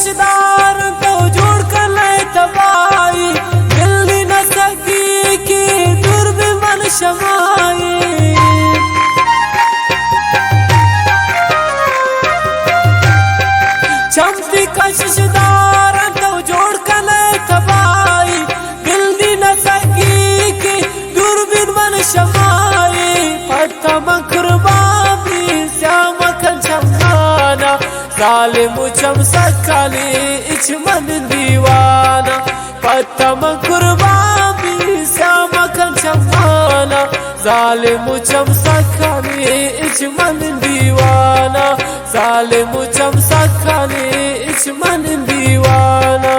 कशदार तो जोड़ कर ले तबाई, दिल न सकी कि दूर भी मन शमाई। चमती कशदार तो जोड़ कर ले तबाई, दिल न सकी कि दूर भी मन शमाई। पत्ता मकरबा भी श्याम कंचमाना, जालिम चमसकाली इच मन दीवाना। पत्ता मकरबा भी श्याम कंचमाना, जालिम चमसकाली इच मन दीवाना। जालिम चमसकाली इच मन दीवाना।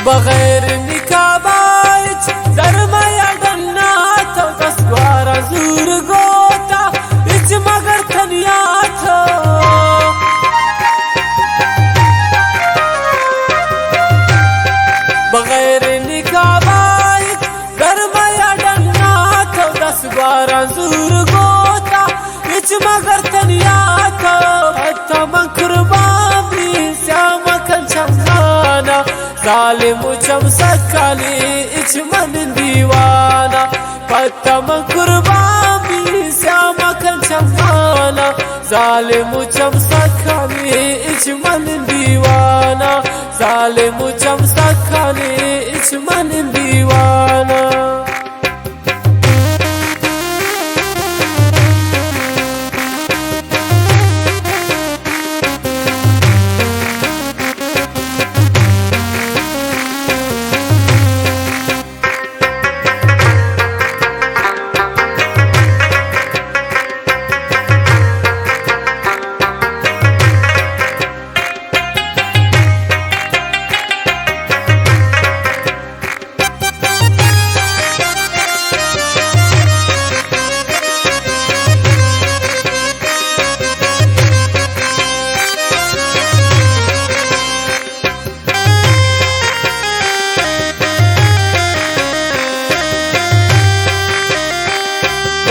बगैर निकाह बाइच दरमया डन्ना तो दसवारा जूर गोता इच मगर थनिया था। बगैर निकाह बाइच दरमया डन्ना तो दसवारा जूर गोता इच मगर थनिया था। पत्ता मकरबा भी श्याम कंचमाना, जालिम चमसकाली इच मन दीवाना। पत्ता मकरबा भी श्याम कंचमाना, जालिम चमसकाली इच मन दीवाना। जालिम चमसकाली इच मन दीवाना।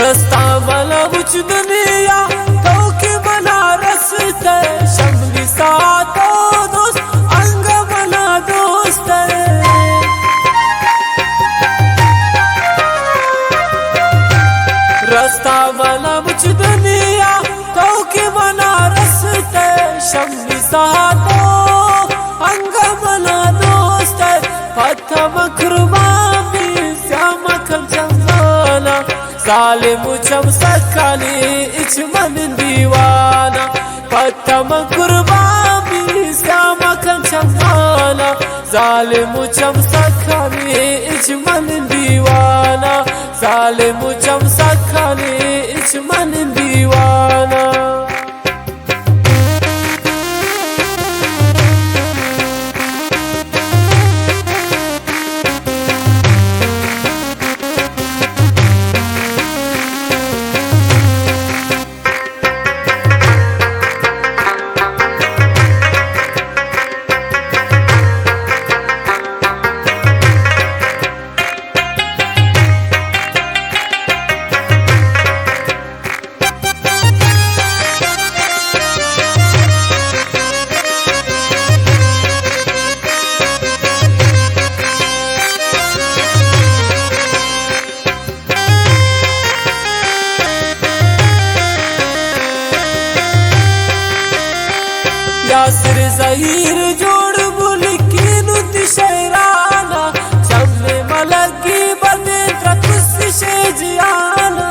रस्ता वाला मुझ दुनिया तो के बनारस ते, शम्मी सातो दोस्त अंग बना दोस्त। रास्ता वाला मुझ दुनिया तो के बनारस ते, शम्मी सातो अंग बना दोस्त। पत्ता मकरबा भी श्याम कंचमाना, जालिम चमसकाली इच मन दीवाना। पत्ता मकरबा भी श्याम कंचमाना, जालिम चमसकाली इच मन दीवाना। जालिम चमसकाली इच मन दीवाना। यासिर ज़हीर जोड़ बुलकीनु तिशैराना, चम्मे मलगी बने ट्रकुस शेजियाना।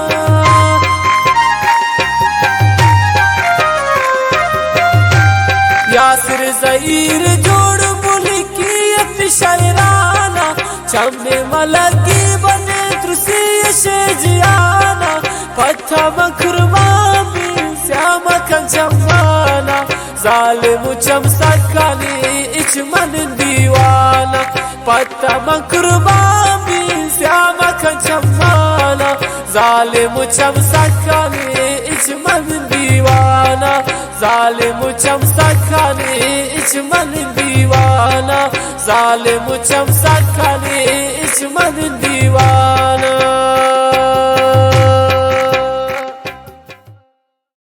शीर जोड़ मुल्कियत शायराना, चमने मलकी बने त्रुसी शेजियाना, पत्था मखरमा श्याम कंचमाना, जालिम चमसकानी इच मन दीवाना, पत्ता मखरमा श्याम कंचमाना, जालिम चमसकानी इच मन दीवाना, जालिम चमसकानी इच मन दीवाना, जालिम चमसकानी इच मन दीवाना।